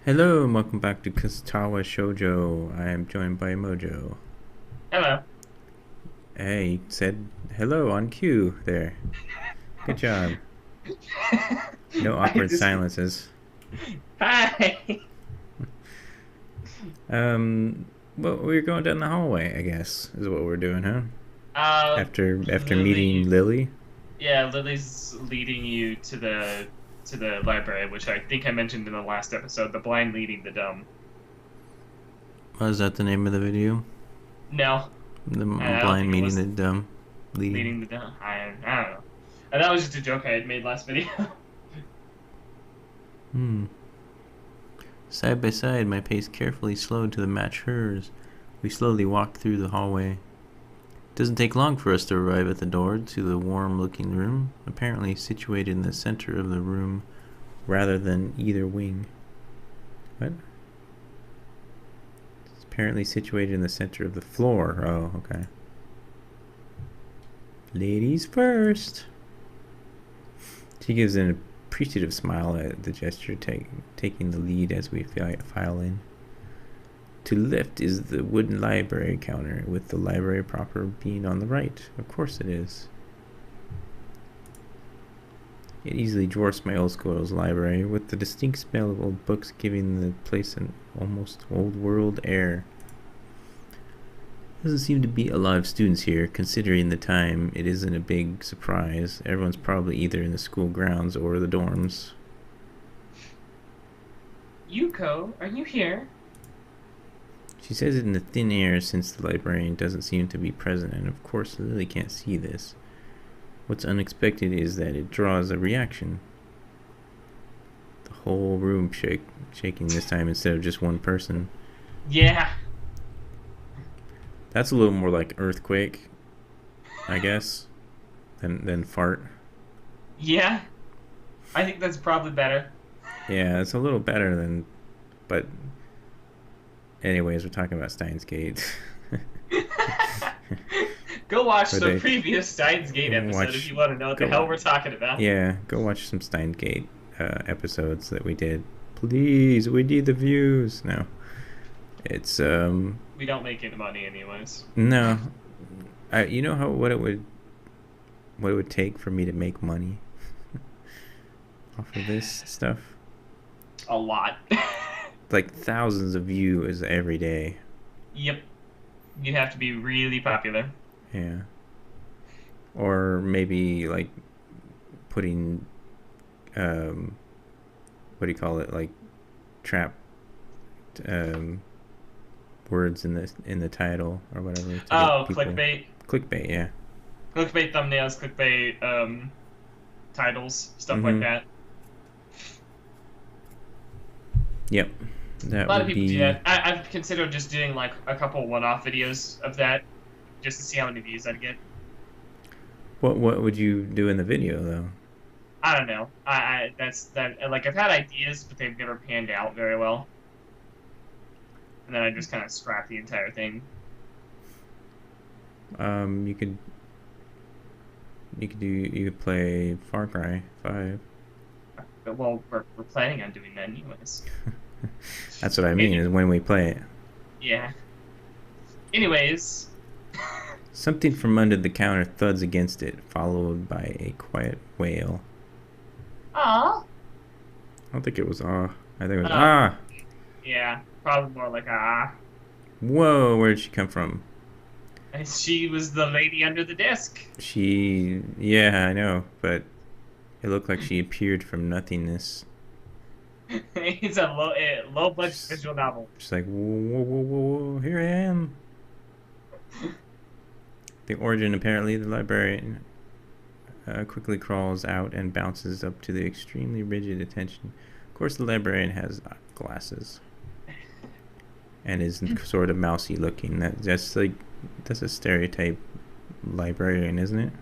Hello and welcome back to Katawa Shoujo. I am joined by Mojo. Hello. Hey, you said hello on cue there. Good job. No I awkward just silences. Hi. Um, well, we're going down the hallway, I guess, is what we're doing, huh? After meeting Lily. Lily. Yeah, Lily's leading you to the library, which I think I mentioned in the last episode. The blind leading the dumb. Was that the name of the video? No, The I don't blind think it meeting was the dumb leading. leading the dumb. I don't know. And that was just a joke I had made last video. Hmm. Side by side, my pace carefully slowed to match hers. We slowly walked through the hallway. Doesn't take long for us to arrive at the door to the warm-looking room, apparently situated in the center of the room rather than either wing. What? It's apparently situated in the center of the floor. Oh, okay. Ladies first. She gives an appreciative smile at the gesture, taking the lead as we file in. To the left is the wooden library counter, with the library proper being on the right. Of course it is. It easily dwarfs my old school's library, with the distinct smell of old books giving the place an almost old-world air. Doesn't seem to be a lot of students here, considering the time. It isn't a big surprise. Everyone's probably either in the school grounds or the dorms. Yuko, are you here? She says it in the thin air since the librarian doesn't seem to be present, and of course Lily can't see this. What's unexpected is that it draws a reaction. The whole room shaking this time instead of just one person. Yeah. That's a little more like earthquake, I guess, than fart. Yeah. I think that's probably better. Yeah, it's a little better than, but anyways, we're talking about Steins Gate. Go watch But the I previous Steins Gate episode if watch, you want to know what the go, hell we're talking about. yeah, go watch some Steins Gate episodes that we did. Please, we need the views. No, it's We don't make any money anyways. no, you know what it would take for me to make money off of this stuff? A lot. Like thousands of views every day. Yep. You'd have to be really popular. Yeah. Or maybe like putting what do you call it, like trap um words in the title or whatever to get Oh, people clickbait. clickbait. Yeah. Clickbait thumbnails, clickbait titles, stuff like Mhm. that. Yep. A That lot of would people do be that. I've considered just doing like a couple one-off videos of that just to see how many views I'd get. what would you do in the video though? I don't know. That's that like I've had ideas, but they've never panned out very well. And then I just kind of scrap the entire thing. You could you could play Far Cry 5. But, well, we're planning on doing that anyways. That's what I mean, is when we play it. Yeah. Anyways, Something from under the counter thuds against it, followed by a quiet wail. aw. I don't think it was ah. I think it was Uh, ah. yeah, probably more like Whoa, where did she come from? and she was the lady under the desk. Yeah, I know, but it looked like she appeared from nothingness. It's a low budget She's, visual novel. she's like, whoa, whoa, whoa, whoa, whoa, here I am. The origin, apparently, the librarian quickly crawls out and bounces up to the extremely rigid attention. Of course, the librarian has glasses and is sort of mousy looking. That's a stereotype librarian, isn't it?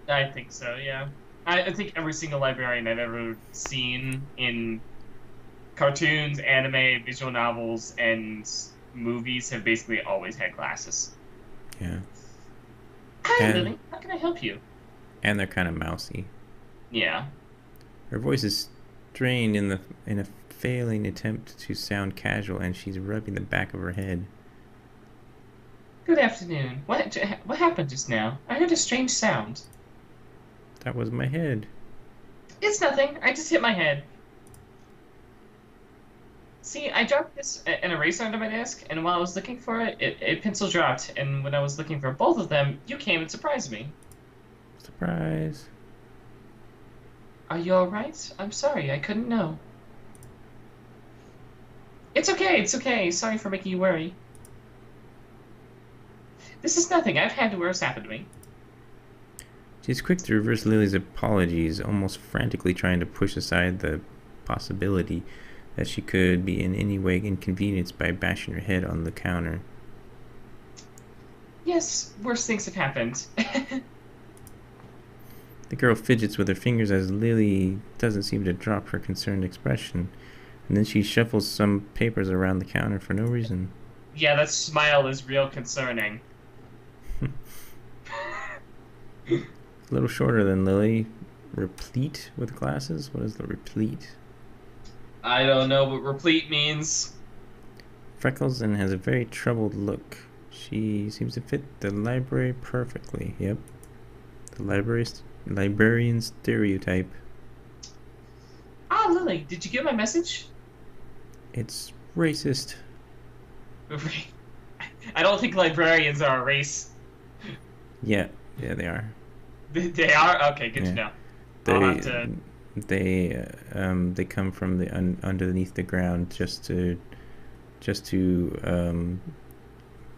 I think so. Yeah, I think every single librarian I've ever seen in cartoons, anime, visual novels, and movies have basically always had glasses. Yeah, Hi, and Lily. How can I help you? they're kind of mousy. Yeah. Her voice is strained in a failing attempt to sound casual, and she's rubbing the back of her head. Good afternoon. What happened just now? I heard a strange sound. That was my head. It's nothing. I just hit my head. See, I dropped an eraser under my desk, and while I was looking for it, a pencil dropped. And when I was looking for both of them, you came and surprised me. Surprise. Are you alright? I'm sorry, I couldn't know. It's okay, it's okay. Sorry for making you worry. This is nothing. I've had worse happen to me. She's quick to reverse Lily's apologies, almost frantically trying to push aside the possibility that she could be in any way inconvenienced by bashing her head on the counter. Yes, worse things have happened. The girl fidgets with her fingers as Lily doesn't seem to drop her concerned expression, and then she shuffles some papers around the counter for no reason. Yeah, that smile is real concerning. A little shorter than Lily. Replete with glasses? What is the replete? I don't know what replete means. Freckles and has a very troubled look. She seems to fit the library perfectly. Yep. The librarian stereotype. Ah, Lily, did you get my message? It's racist. I don't think librarians are a race. Yeah, they are. They are? Okay, good to know. I'll have to... They come from the underneath the ground just to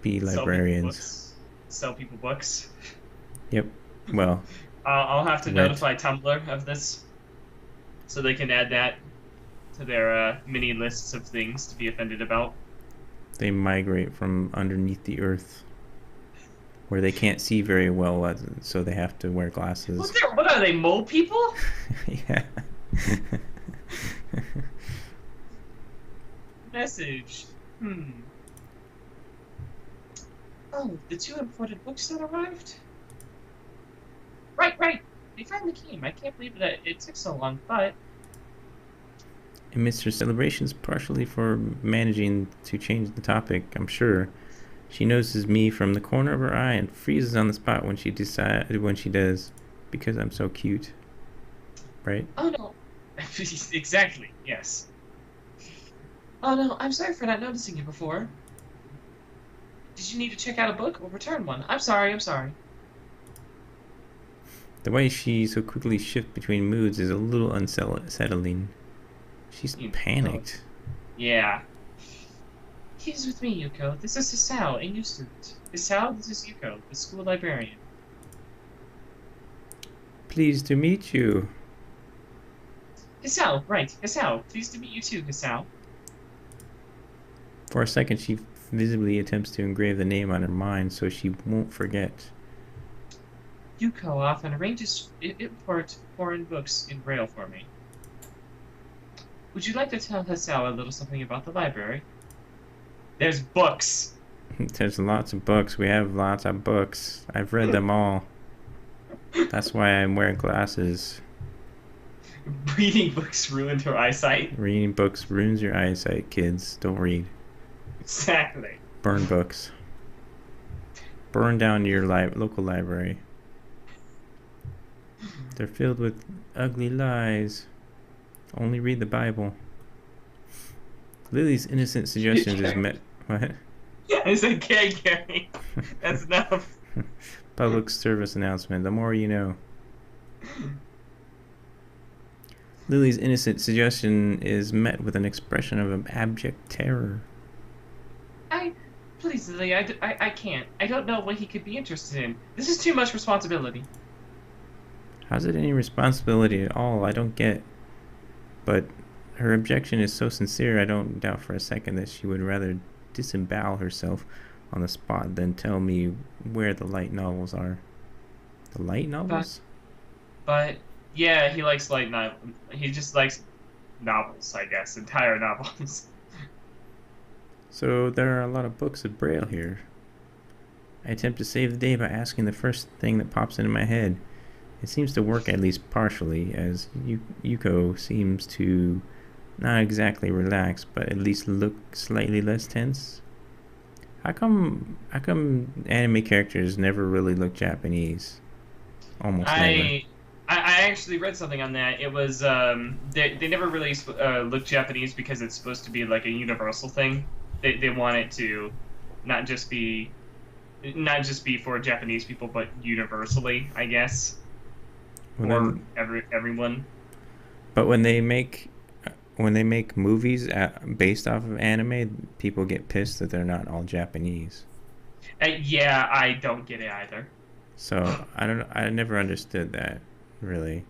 be librarians. Sell people books. Yep. Well, I'll have to notify Tumblr of this, so they can add that to their mini lists of things to be offended about. They migrate from underneath the earth, where they can't see very well, so they have to wear glasses. What are they, mole people? Yeah. Message. Oh, the 2 imported books that arrived? Right. They finally came. I can't believe that it took so long, but... Amidst her celebrations, partially for managing to change the topic, I'm sure, she notices me from the corner of her eye and freezes on the spot when she does, because I'm so cute. Right? Oh no. Exactly, yes. Oh no, I'm sorry for not noticing you before. Did you need to check out a book or return one? I'm sorry. The way she so quickly shifts between moods is a little unsettling. She's panicked. Yeah. He's with me, Yuko. This is Hisao, a new student. Hisao, this is Yuko, the school librarian. Pleased to meet you. Hisao, right. Hisao. Pleased to meet you too, Hisao. For a second, she visibly attempts to engrave the name on her mind so she won't forget. Yuko often arranges import foreign books in Braille for me. Would you like to tell Hisao a little something about the library? There's books! There's lots of books. We have lots of books. I've read them all. That's why I'm wearing glasses. Reading books ruined her eyesight. Reading books ruins your eyesight, kids. Don't read. Exactly. Burn books. Burn down your local library. They're filled with ugly lies. Only read the Bible. Lily's innocent suggestions is met... What? I said, okay, Gary. That's enough. Public service announcement. The more you know. Lily's innocent suggestion is met with an expression of abject terror. Please, Lily, I can't. I don't know what he could be interested in. This is too much responsibility. How's it any responsibility at all? I don't get. But her objection is so sincere, I don't doubt for a second that she would rather disembowel herself on the spot than tell me where the light novels are. The light novels? But yeah, he likes light novels. He just likes novels, I guess. Entire novels. So there are a lot of books of Braille here. I attempt to save the day by asking the first thing that pops into my head. It seems to work at least partially, as Yuko seems to Not exactly relaxed, but at least look slightly less tense. How come anime characters never really look Japanese? Almost never. I I actually read something on that. It was they never really look Japanese because it's supposed to be like a universal thing. They want it to not just be not just be for Japanese people, but universally, I guess, Well, for then, everyone. but when they make movies based off of anime, people get pissed that they're not all Japanese. Yeah, I don't get it either. So I don't. I never understood that really.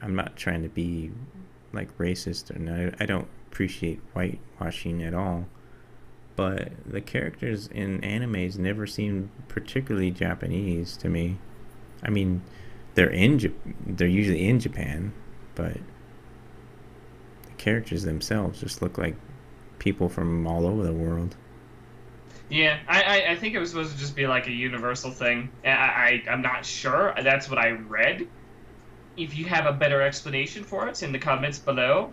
I'm not trying to be like racist, and I don't appreciate whitewashing at all. But the characters in animes never seem particularly Japanese to me. I mean, they're usually in Japan, but the characters themselves just look like people from all over the world. Yeah, I think it was supposed to just be like a universal thing. I'm not sure. That's what I read. If you have a better explanation for it in the comments below,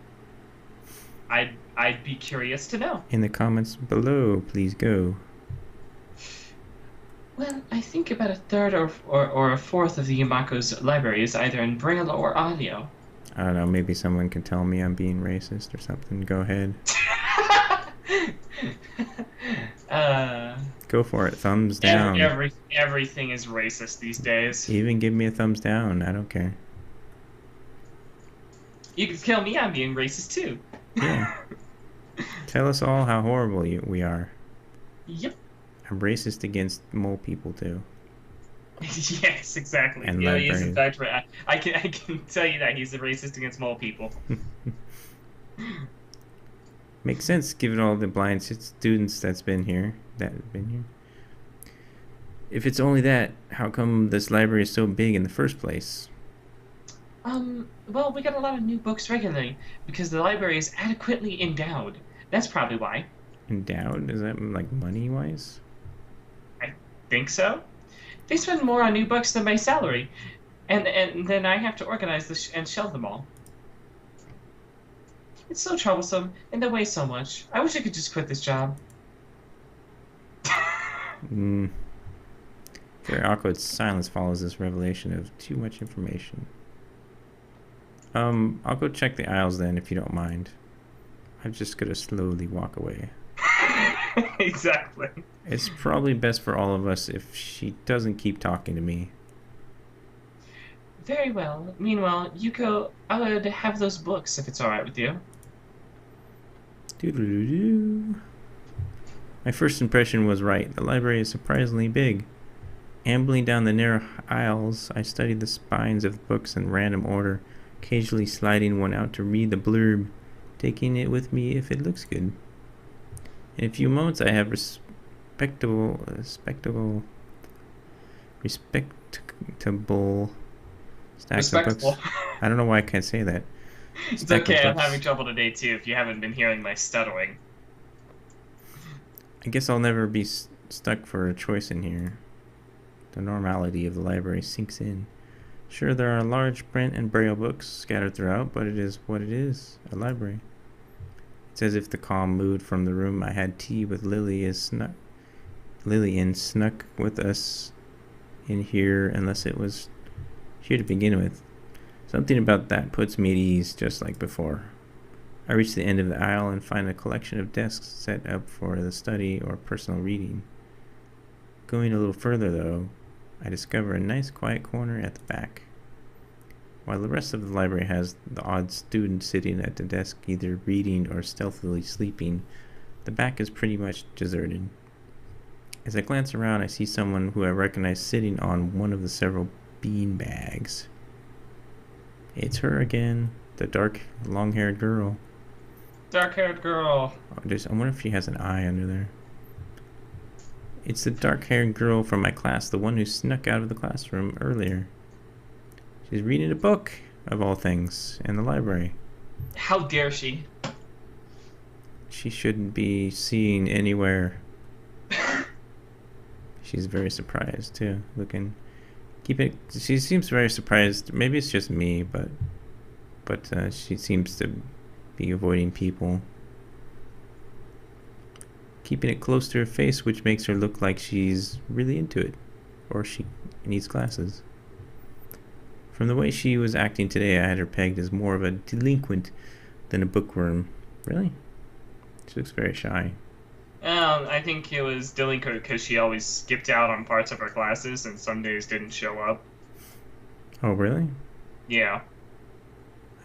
I'd be curious to know. In the comments below, please go. Well, I think about a third or a fourth of the Yumako's library is either in Braille or audio. I don't know, maybe someone can tell me I'm being racist or something. Go ahead. uh, Go for it. Thumbs down. everything is racist these days. Even give me a thumbs down. I don't care. You can tell me I'm being racist too. Yeah. Tell us all how horrible we are. Yep. I'm racist against mole people too. Yes, exactly. And Yeah, he is librarians. in fact right. I can tell you that he's a racist against mole people. Makes sense given all the blind students that have been here. If it's only that, how come this library is so big in the first place? Well, we get a lot of new books regularly because the library is adequately endowed. That's probably why. Endowed? Is that like money wise? I think so. They spend more on new books than my salary, and then I have to organize and shelve them all. It's so troublesome, and they weigh so much. I wish I could just quit this job. Mm. Very awkward silence follows this revelation of too much information. I'll go check the aisles then, if you don't mind. I'm just gonna slowly walk away. Exactly. It's probably best for all of us if she doesn't keep talking to me. Very well. Meanwhile, Yuko, I would have those books if it's alright with you. Doo-doo-doo-doo. My first impression was right. The library is surprisingly big. Ambling down the narrow aisles, I studied the spines of the books in random order, occasionally sliding one out to read the blurb, taking it with me if it looks good. In a few moments, I have respectable stacks of books. Respectable. I don't know why I can't say that. It's Stack of okay, I'm books. having trouble today too if you haven't been hearing my stuttering. I guess I'll never be stuck for a choice in here. The normality of the library sinks in. Sure, there are large print and braille books scattered throughout, but it is what it is, a library. It's as if the calm mood from the room I had tea with Lily snuck with us in here, unless it was here to begin with. Something about that puts me at ease, just like before. I reach the end of the aisle and find a collection of desks set up for the study or personal reading. Going a little further, though, I discover a nice quiet corner at the back. While the rest of the library has the odd student sitting at the desk either reading or stealthily sleeping, the back is pretty much deserted. As I glance around, I see someone who I recognize sitting on one of the several bean bags. It's her again, the dark, long-haired girl. Dark-haired girl. I wonder if she has an eye under there. It's the dark-haired girl from my class, the one who snuck out of the classroom earlier. She's reading a book, of all things, in the library. How dare she? She shouldn't be seen anywhere. She's very surprised, too, looking. She seems very surprised. Maybe it's just me, but she seems to be avoiding people. Keeping it close to her face, which makes her look like she's really into it. Or she needs glasses. From the way she was acting today, I had her pegged as more of a delinquent than a bookworm. Really? She looks very shy. I think it was delinquent because she always skipped out on parts of her classes and some days didn't show up. Oh, really? Yeah.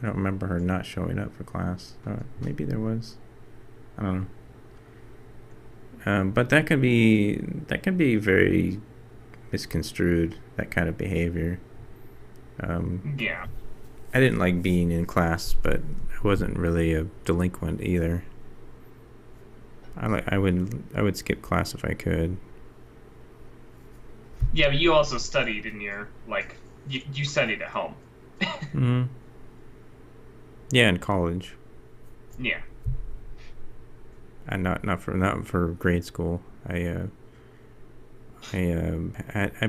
I don't remember her not showing up for class. Maybe there was. I don't know. But that can be very misconstrued, that kind of behavior. Yeah. I didn't like being in class, but I wasn't really a delinquent either. I would skip class if I could. Yeah, but you also studied in your, like, you studied at home. Mm-hmm. Yeah, in college. Yeah. And not for grade school. I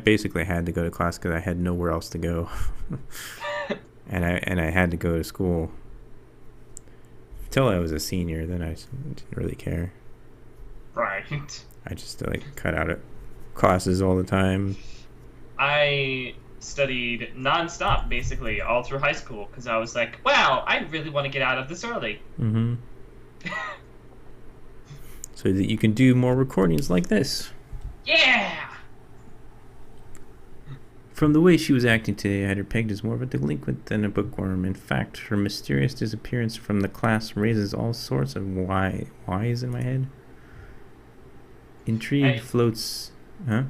basically had to go to class because I had nowhere else to go, and I had to go to school. Until I was a senior, then I didn't really care. Right. I just like cut out of classes all the time. I studied nonstop basically all through high school because I was like, wow, I really want to get out of this early. Mm-hmm. So that you can do more recordings like this. Yeah! From the way she was acting today, I had her pegged as more of a delinquent than a bookworm. In fact, her mysterious disappearance from the class raises all sorts of whys in my head. Intrigue floats... Huh?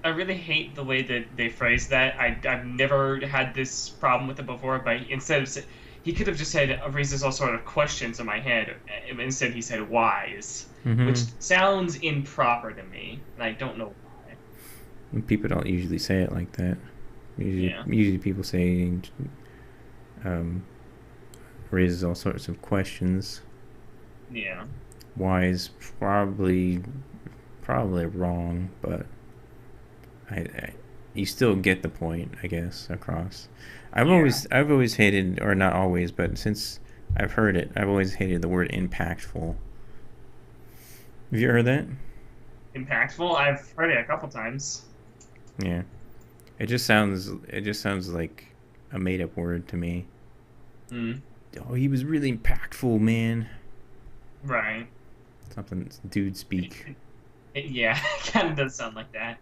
I really hate the way that they phrase that. I've never had this problem with it before, but instead of... He could have just said, raises all sort of questions in my head. Instead, he said whys, which sounds improper to me, and I don't know why. People don't usually say it like that. Usually people say raises all sorts of questions. Yeah. Why is probably wrong, but you still get the point, I guess, across. I've always hated, or not always, but since I've heard it, I've always hated the word impactful. Have you heard that? Impactful? I've heard it a couple times. Yeah. It just sounds like a made up word to me. Oh, he was really impactful, man. Right. Something dude speak. Yeah, it kind of does sound like that.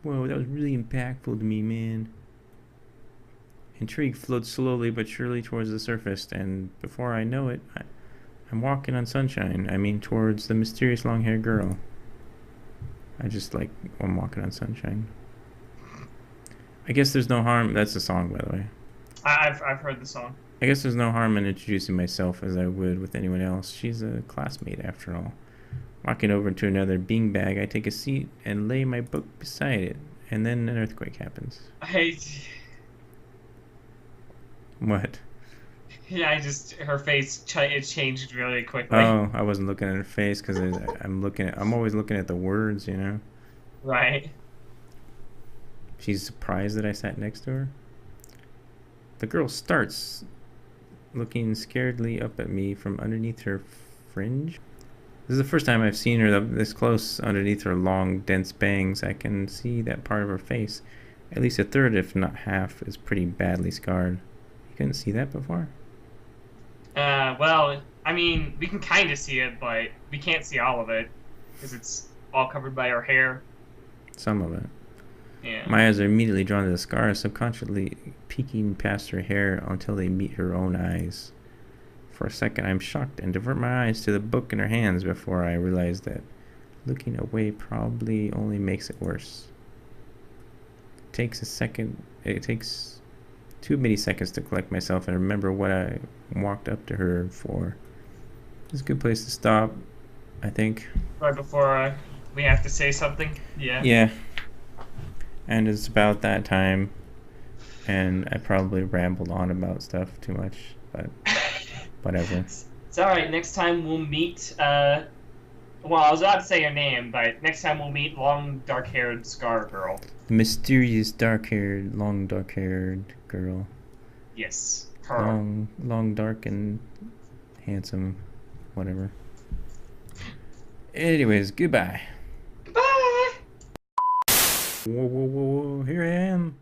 Whoa, that was really impactful to me, man. Intrigue floats slowly but surely towards the surface, and before I know it, I'm walking on sunshine. I mean, towards the mysterious long-haired girl. I'm walking on sunshine. I guess there's no harm. That's a song, by the way. I've heard the song. I guess there's no harm in introducing myself as I would with anyone else. She's a classmate, after all. Walking over to another beanbag, I take a seat and lay my book beside it, and then an earthquake happens. What? Yeah, her face it changed really quickly. Oh, I wasn't looking at her face because I'm always looking at the words, you know? Right. She's surprised that I sat next to her. The girl starts looking scaredly up at me from underneath her fringe. This is the first time I've seen her this close underneath her long, dense bangs. I can see that part of her face. At least a third, if not half, is pretty badly scarred. You couldn't see that before? Well, I mean, we can kind of see it, but we can't see all of it because it's all covered by her hair. Some of it. Yeah. My eyes are immediately drawn to the scars, subconsciously peeking past her hair until they meet her own eyes. For a second, I'm shocked and divert my eyes to the book in her hands before I realize that looking away probably only makes it worse. It takes too many seconds to collect myself and remember what I walked up to her for. It's a good place to stop, I think. Right before we have to say something? Yeah. Yeah. And it's about that time, and I probably rambled on about stuff too much, but whatever. It's alright, next time we'll meet, well, I was about to say your name, but next time we'll meet long, dark-haired Scar Girl. The mysterious long, dark-haired girl. Yes, her. Long, dark, and handsome, whatever. Anyways, goodbye. Goodbye. Whoa, whoa, whoa, whoa, here I am.